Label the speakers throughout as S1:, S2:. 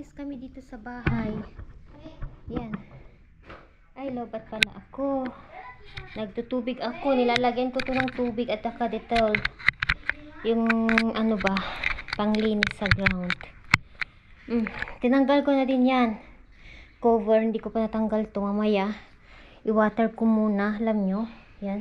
S1: Naglinis kami dito sa bahay. Yan. Ay, lobat pala ako. Nagtutubig ako. Nilalagyan ko to ng tubig at saka detail. Yung ano ba, panglinis sa ground. Tinanggal ko na din yan. Cover, hindi ko pa natanggal to. Mamaya, i-water ko muna. Alam nyo, yan.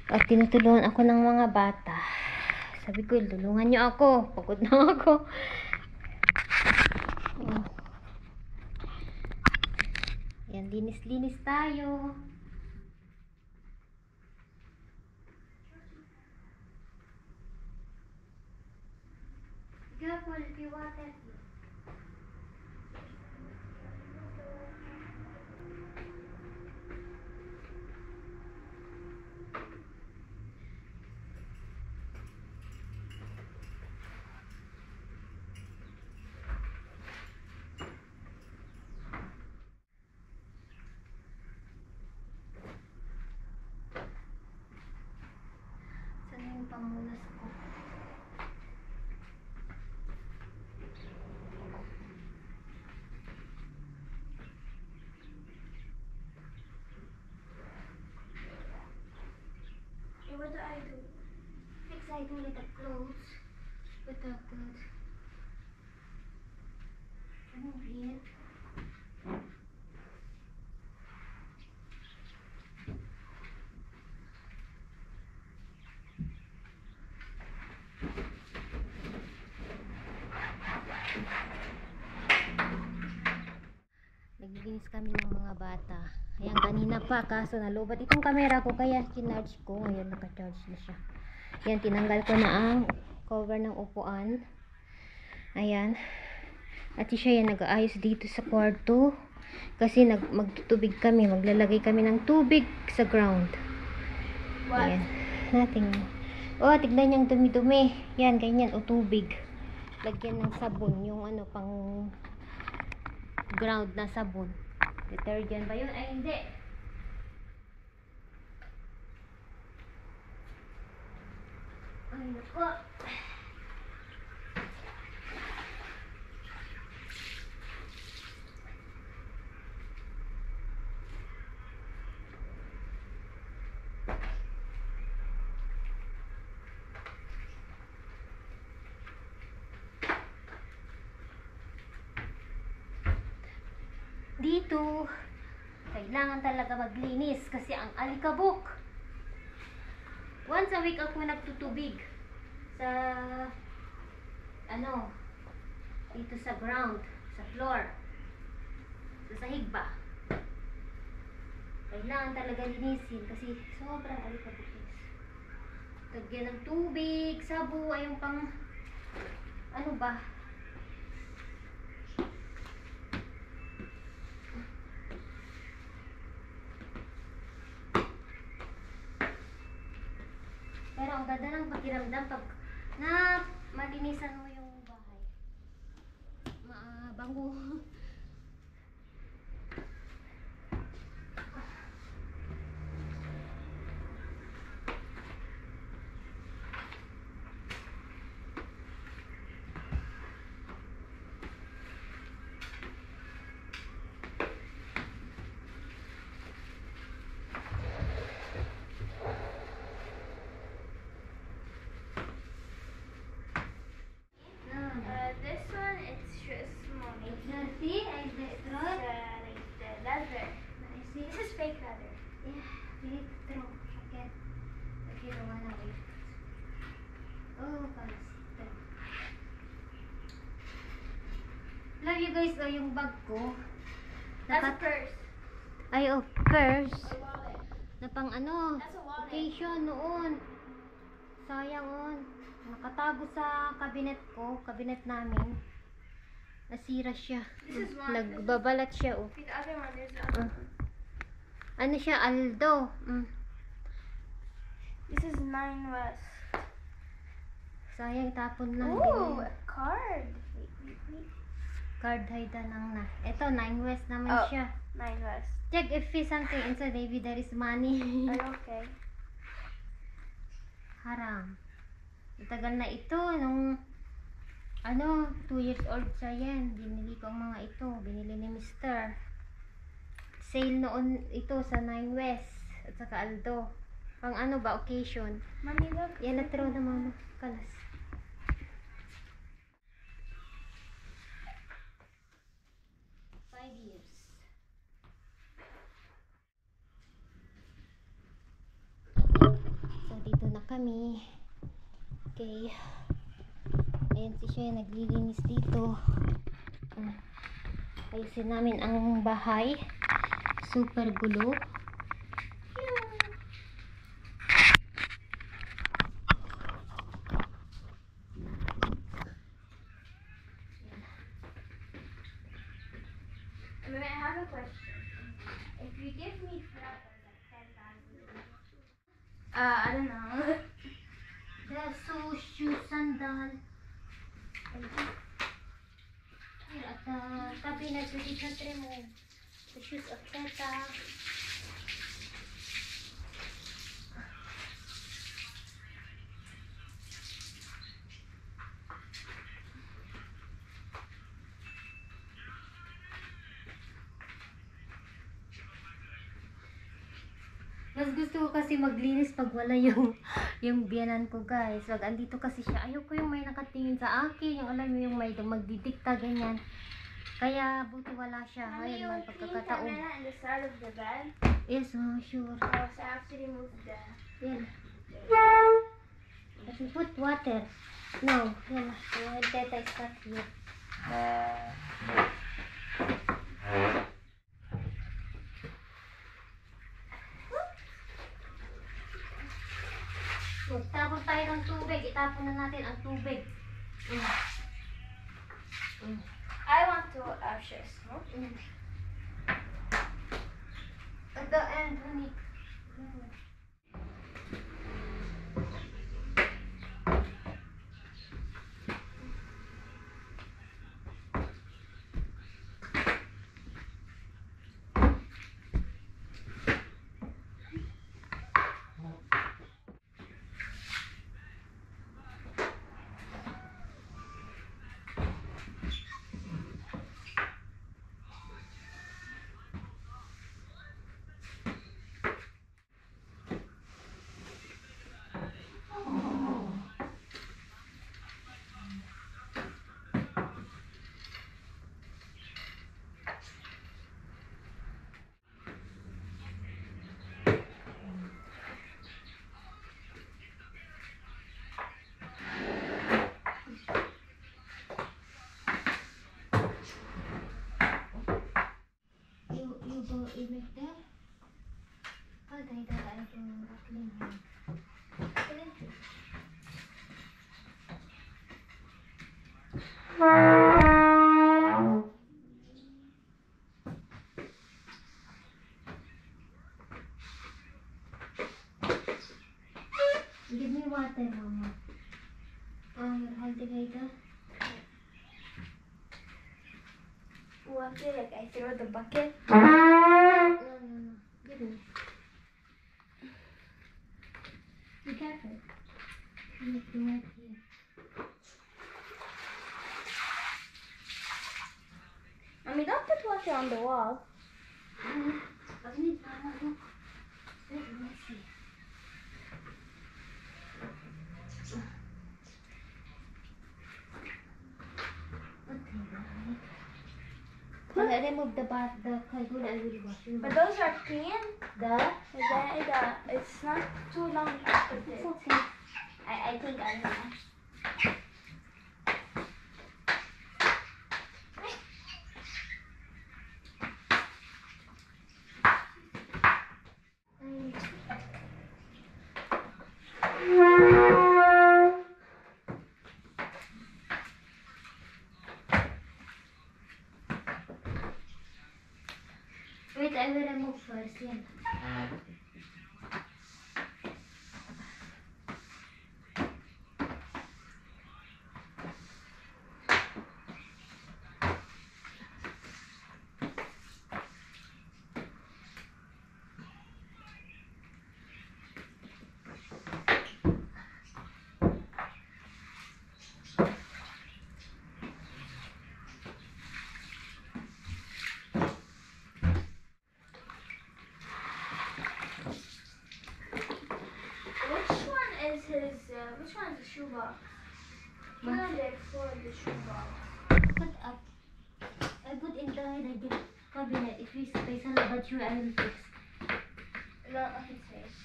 S1: At tinutulungan ako ng mga bata. Sabi ko, tulungan nyo ako. Pagod na ako. Yan, linis-linis tayo. Careful if you want it. Saan yung pamunas ko? What do I do? Fix I do with the clothes. With the clothes. Remove it. Naglilinis kami ng mga bata. Ayan, kanina pa, kaso nalubat itong camera ko, kaya kinarge ko. Ngayon, naka-charge na siya. Ayan, tinanggal ko na ang cover ng upuan. Ayan. At siya yan, nag-aayos dito sa kwarto. Kasi magtutubig kami, maglalagay kami ng tubig sa ground. What? Ayan. Nating. Oh, tignan niyang dumi-dumi. Yan, ganyan, o tubig. Lagyan ng sabon, yung ano, pang ground na sabon. Detergent ba yun? Ay, hindi. Ay, naku. Dito, kailangan talaga maglinis kasi ang alikabok. Once a week ako nagtutubig sa ano, dito sa ground, sa floor, sa sahig ba. Kailangan talaga linisin kasi sobrang alikabok. Lagyan ng tubig, sabo, ay yung pang ano ba, pero ang ganda ng pakiramdam pag na malinisan mo yung bahay. Mabango.
S2: This one it's just small.
S1: See, I draw.
S2: Like the leather.
S1: I see.
S2: This is fake leather.
S1: Yeah, fake draw. Okay. Okay, the one away. Oh, palito. Love you guys, yung bag ko.
S2: That's a purse.
S1: Ay, oh, purse.
S2: A wallet.
S1: Na pang ano,
S2: That's a wallet.
S1: occasion noon. Sayang on. Nakatago sa cabinet ko, cabinet namin. Nasira siya.
S2: This is one.
S1: Nagbabalat siya, oh.
S2: See the other one. There's the other one.
S1: Ano siya, Aldo.
S2: This is 9 West.
S1: Sayang, itapon lang
S2: Ooh,
S1: din.
S2: a card. Wait.
S1: Card haida nang na. Ito, 9 West naman
S2: Oh.
S1: siya.
S2: 9 West.
S1: Check if there's something inside, maybe there is money.
S2: Okay.
S1: Haram. Matagal na ito, nung Ano, 2 years old siya yan. Binili ko ang mga ito. Binili ni Mr. Sale noon ito sa 9 West at saka Aldo. Pang ano ba, occasion.
S2: Mommy, look.
S1: Yan na tro na mama. Kalas. Years. So, dito na kami. Okay. Ayan si siya, naglilinis dito. Ayusin namin ang bahay. Super gulo.
S2: I have a question. If you give me flowers like 10,000, I don't know.
S1: The shoes, sandal. Here at the tabi na sa mo. The shoes of Teta. Mas gusto ko kasi maglinis pag wala yung biyanan ko, guys. Wag andito kasi siya. Ayoko yung may nakatingin sa akin. Yung alam mo yung may magdidikta ganyan. Kaya buti wala siya.
S2: Mommy,
S1: Ngayon
S2: you
S1: may
S2: will clean
S1: pagkakataon.
S2: Camilla in the side of the bed.
S1: Yes, sure.
S2: So I have to remove the...
S1: Yan. Let me put water. No, yan. Yung Teta is not here. Magtapon tayo ng tubig. Itapon na natin ang tubig.
S2: I want to share smoke.
S1: At the end, honey. You make that? Oh, they got I can clean him. Give me water, Mama. Your hydrator.
S2: Water, like I throw the bucket.
S1: No. Give me. Be careful. You have to wipe here.
S2: Mommy, don't put water on the wall.
S1: I need Mama, look. Very messy. Well, I remove the cartoon and will wash it.
S2: But those are clean. It's not too long after this.
S1: It's okay.
S2: I think I know.
S1: Wait, I will remove first. Yan.
S2: which one is the shoebox? 200 for the shoebox.
S1: Put up. I put inside the cabinet. If you space a lot, but you I will fix.
S2: No, okay, space.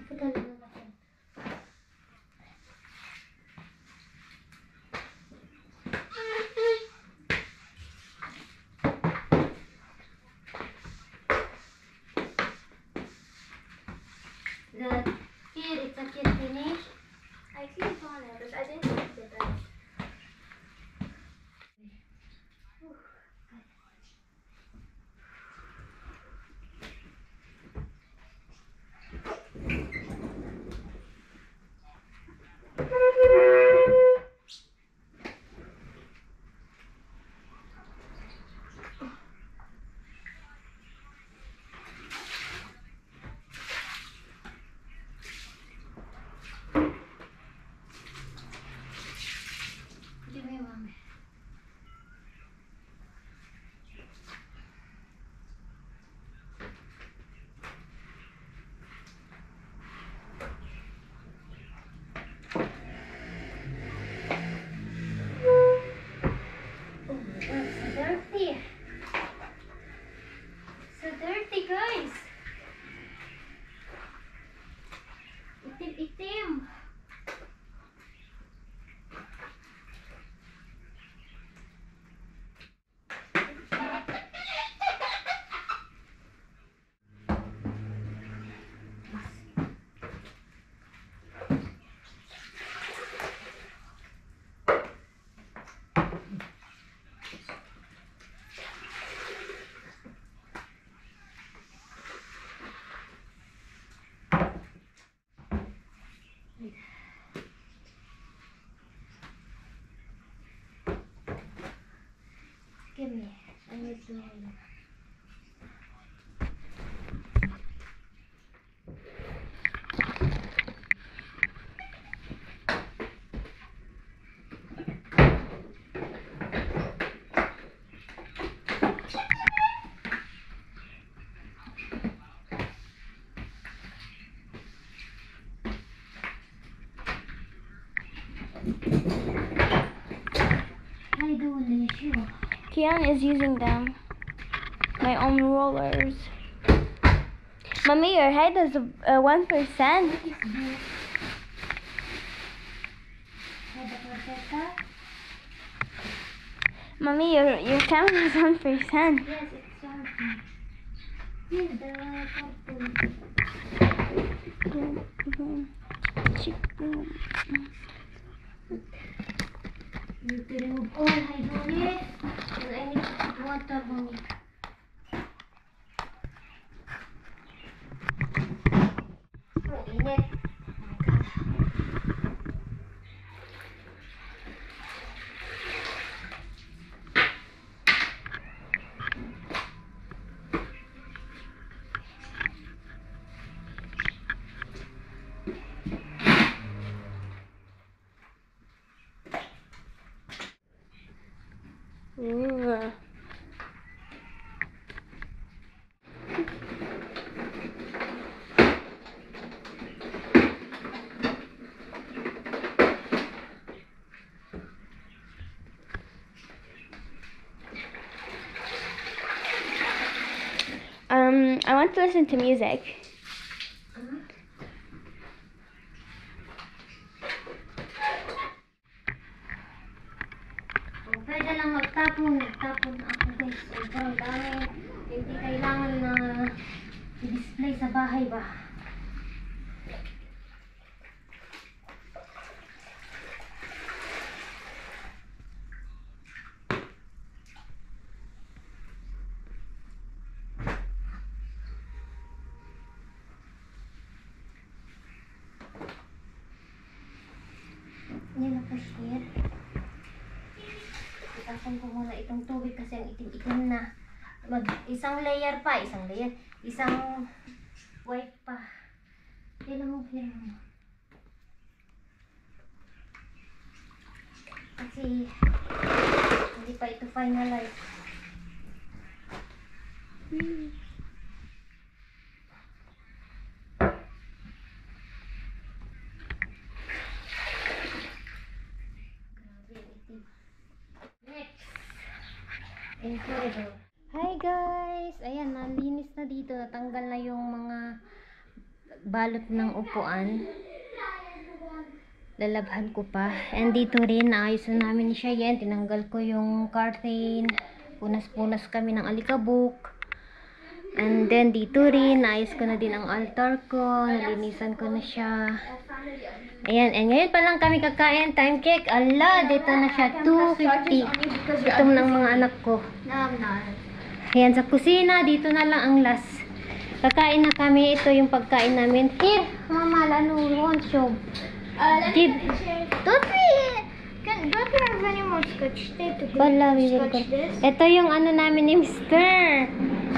S1: Put a little button. Here it's a kid finish.
S2: I clicked on it, but I didn't click it right.
S1: Give me one. Oh my god, so dirty. So dirty, guys. Itim-itim. Give me. I need to. I do the shoe.
S2: Kian is using them. My own rollers. Mommy, your head is 1%. Mommy, your camera is 1%.
S1: Yes, it's something. Here's the cartoon. You need to remove all hydraulic. And I need to put water on it. Oh, init.
S2: Ooh. I want to listen to music.
S1: Pwede lang magtapon na ako guys. Sobrang dami. Hindi kailangan na i-display sa bahay ba. Yan ako share. Itapon ko muna itong tubig kasi ang itim-itim na. Isang layer pa, isang white pa. Yan mo. Kasi hindi pa ito finalize. Hi guys! Ayan, nalinis na dito. Natanggal na yung mga balot ng upuan. Lalabhan ko pa. And dito rin, naayos na namin siya yan. Tinanggal ko yung curtain. Punas-punas kami ng alikabok. And then dito rin, naayos ko na din ang altar ko. Nalinisan ko na siya. Ayan, and ngayon pa lang kami kakain. Time check. Ala, dito na siya. 2:50. Gutom ng mga anak ko. Ayan, sa kusina. Dito na lang ang last. Kakain na kami. Ito yung pagkain namin. Here, mama, lalo ron, show. Give.
S2: Don't we have any more scotch tape to
S1: Wala, we will
S2: scotch
S1: go.
S2: this?
S1: Ito yung ano namin ni Mr.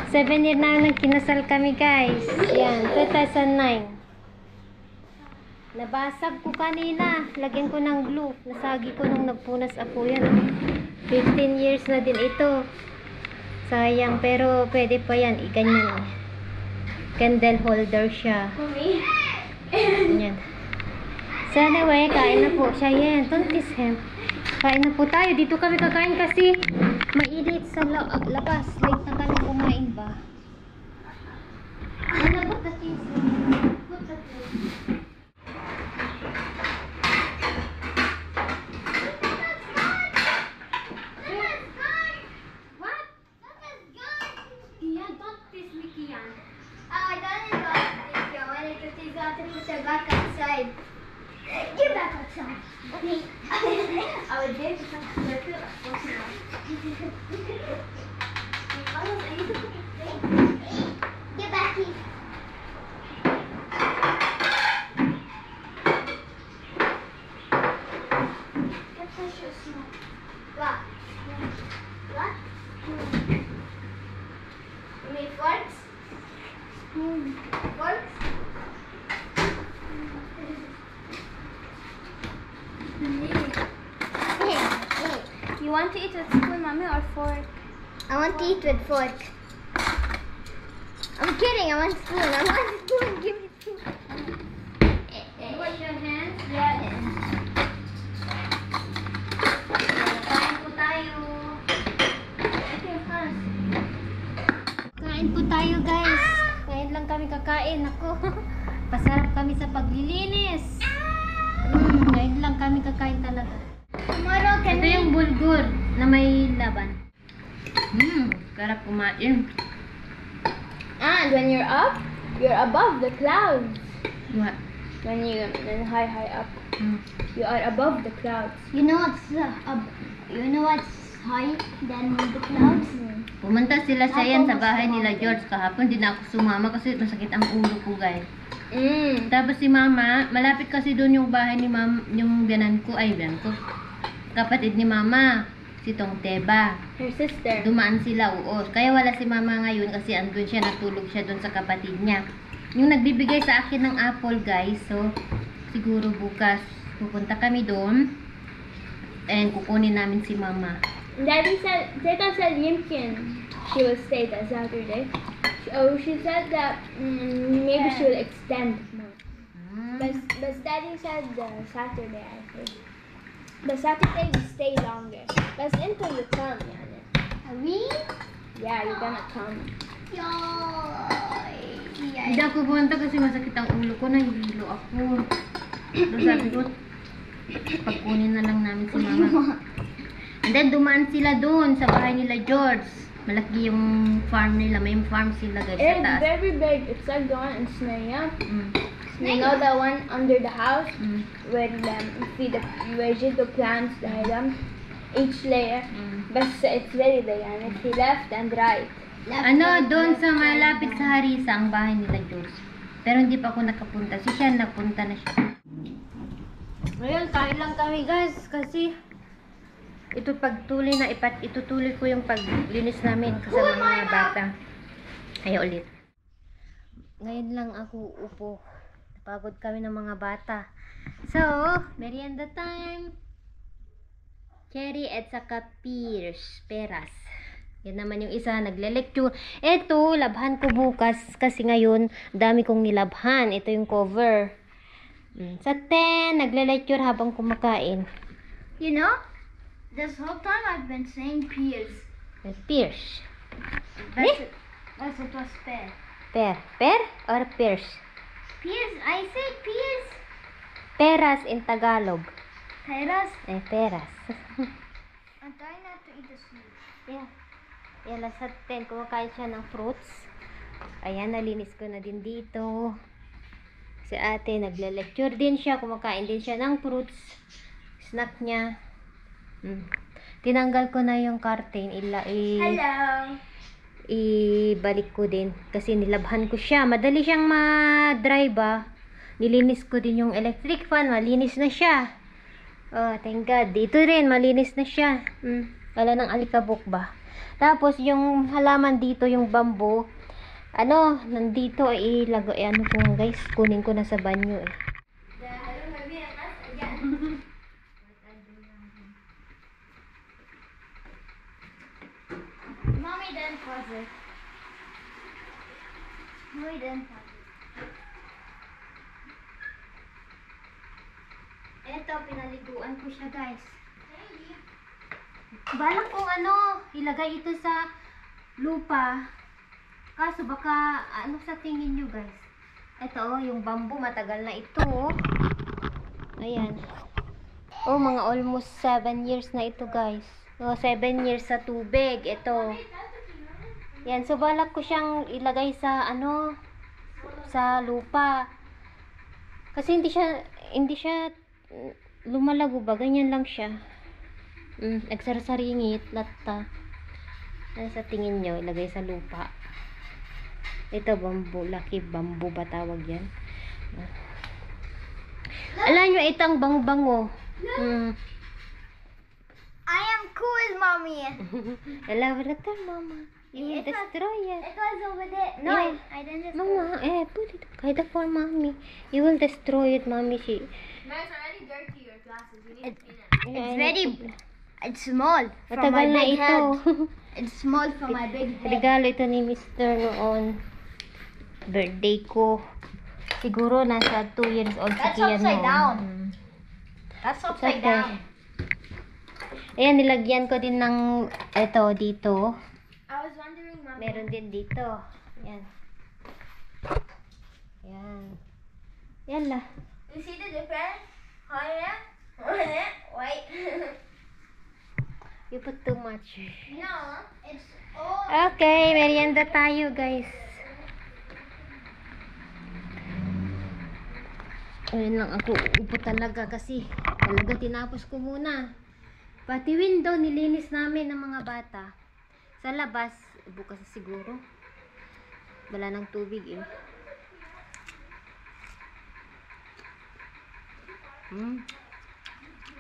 S1: 7 year na nang kinasal kami, guys. Yan, 2009. Nabasag ko kanina. Lagyan ko ng glue. Nasagi ko nung nagpunas ako. Yan, 15 years na din ito. Sayang, pero pwede pa yan. Ganyan. Candle holder siya.
S2: Mommy?
S1: Yan. So anyway, kain na po siya. Yan, tontis hem. Kain na po tayo. Dito kami kakain kasi mainit sa labas. Late na kami kumain ba? Ano ba the cheese? Put the cheese. What? Kian, don't tease me, Kian.
S2: I don't know what this is. When it is got to put it back outside. Get back outside. Okay. I would dare to come to the field. Get back here. Get pressure smoke. What? What? You mean forks? Forks? You want to eat with spoon, mommy, or fork? I want to eat with fork. I'm kidding. I want spoon. I want spoon. Give me spoon.
S1: Wash your hands.
S2: Yeah.
S1: Kain po tayo.
S2: Okay, first.
S1: Kain po tayo, guys. Ngayon lang kami kakain. Ako, pasarap kami sa paglilinis. Ngayon lang kami kakain talaga.
S2: Tomorrow, can
S1: Ito
S2: we?
S1: yung bulgur na may laban. Sarap kumain.
S2: And when you're up, you're above the clouds.
S1: What?
S2: When high up, you are above the clouds.
S3: You know what's high than the clouds?
S1: Pumunta sila sa yan sa bahay nila George kahapon. Di na ako sumama kasi masakit ang ulo ko, guys. Tapos si mama, malapit kasi doon yung bahay ni mama, yung biyanan ko, kapatid ni mama, si Tong Teba.
S2: Her sister.
S1: Dumaan sila, oo. Kaya wala si mama ngayon kasi andun siya, natulog siya doon sa kapatid niya. Yung nagbibigay sa akin ng apple, guys. So, siguro bukas pupunta kami doon and kukunin namin si mama.
S2: Daddy said, Teta said Yimkin she will stay that Saturday. She said that maybe she will extend more. But Daddy said Saturday, I think. The Saturday we stay longer. That's until you come, yani.
S3: Me?
S2: Yeah, you're gonna come.
S1: Hindi ako pumunta kasi masakit ang ulo ko, nahihilo ako. So sabi ko, pagkunin na lang namin si mama. And then dumaan sila doon sa bahay nila George. Malaki yung farm nila, may farm sila, guys, sa
S2: It's
S1: taas.
S2: very big. It's like the one in Snaya.
S1: Mm.
S2: You know the one under the house
S1: Mm.
S2: where where the plants each layer. But it's very big and it's left and right.
S1: Ano, doon sa malapit sa Harisa, ang bahay nila George. Pero hindi pa ako nakapunta. Si Sean, napunta na siya. Ngayon, kain lang kami, guys, kasi ito pagtuloy na itutuloy ko yung paglinis namin kasama mga bata. Ay, ulit. Ngayon lang ako upo. Napagod kami ng mga bata. So, merienda time. Cherry at saka peras. Yan naman yung isa, nagle-lecture. Ito, labhan ko bukas kasi ngayon, dami kong nilabhan. Ito yung cover. Sa 10, nagle-lecture habang kumakain.
S3: You know, this whole time I've been saying pears.
S1: Pears.
S3: That's it was pear.
S1: Pear. Pear or pears?
S3: Pears. I said pears.
S1: Peras in Tagalog.
S3: Peras.
S1: Peras.
S3: I'm trying not to eat the seeds.
S1: Yeah. Yan, last at 10, kumakain siya ng fruits. Ayan, nalinis ko na din dito. Si ate, nagle-lecture din siya. Kumakain din siya ng fruits. Snack niya. Tinanggal ko na yung curtain.
S2: Hello.
S1: Ibalik ko din. Kasi nilabhan ko siya. Madali siyang ma-dry ba. Nilinis ko din yung electric fan. Malinis na siya. Oh, thank God. Dito rin, malinis na siya. Wala ng alikabok ba. Tapos, yung halaman dito, yung bamboo, nandito, ilagay, ko nga guys, kunin ko na sa banyo eh.
S3: Mommy didn't pause it. Mommy didn't pause it.
S1: Eto, pinaliguan ko siya guys. Balak kong ilagay ito sa lupa. Kaso baka, sa tingin nyo guys? Ito, yung bamboo, matagal na ito. Ayan. Mga almost 7 years na ito guys. 7 years sa tubig. Ito. Yan, so balak ko siyang ilagay sa, sa lupa. Kasi hindi siya lumalago ba? Ganyan lang siya. Nagsasaringit, lata. Ano sa tingin nyo? Ilagay sa lupa. Ito, bamboo. Lucky bamboo ba tawag yan? Alam nyo, itang bango-bango.
S3: I am cool, mommy.
S1: Elaborator, mama. You will destroy it.
S3: It was over there. No,
S1: Yeah.
S3: I didn't just.
S1: Mama, put it kind for mommy. You will destroy it, mommy.
S2: Guys, already dirty your glasses. You need to clean it.
S3: It's very. It's small from my
S1: Matagal na
S3: big
S1: ito.
S3: head. It's small from my big head.
S1: Regalo ito ni Mr. noon. Birthday ko. Siguro nasa 2 years old si
S3: That's
S1: Kian
S3: upside
S1: noon.
S3: down. That's upside
S1: Okay.
S3: down.
S1: Ayan, nilagyan ko din ng ito dito.
S2: I was wondering, Mom.
S1: Meron din dito. Ayan. Ayan. Yan lah.
S2: You see the difference? Wait.
S1: You put too much.
S3: No, it's all.
S1: Okay, merienda tayo guys. Ayun lang ako upo talaga kasi talaga tinapos ko muna. Pati window nilinis namin ng mga bata. Sa labas, bukas siguro. Wala ng tubig eh.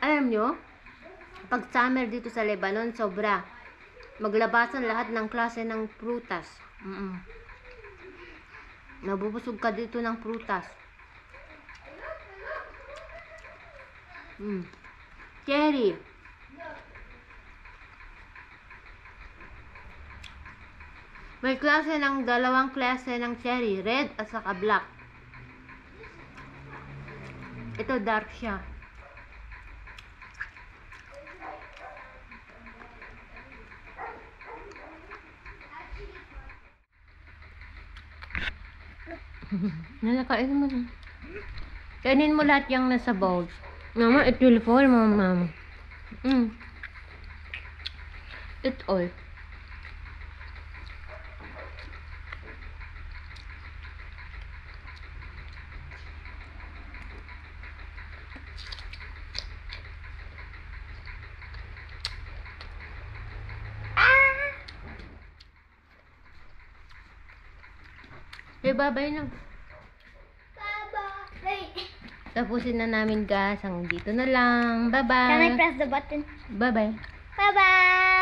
S1: Alam nyo, pag summer dito sa Lebanon, sobra. Maglabasan lahat ng klase ng prutas. Nabubusog ka dito ng prutas. Cherry. May dalawang klase ng cherry, red at saka black. Ito dark siya. Nalakain mo na. Kainin mo lahat yung nasa bowl. Mama, it will fall, mama. It all. Bye-bye na.
S3: Bye-bye. Wait.
S1: Tapusin na namin guys. Hanggang dito na lang.
S3: Can I
S1: Bye-bye.
S3: press the button?
S1: Bye-bye.
S3: Bye-bye.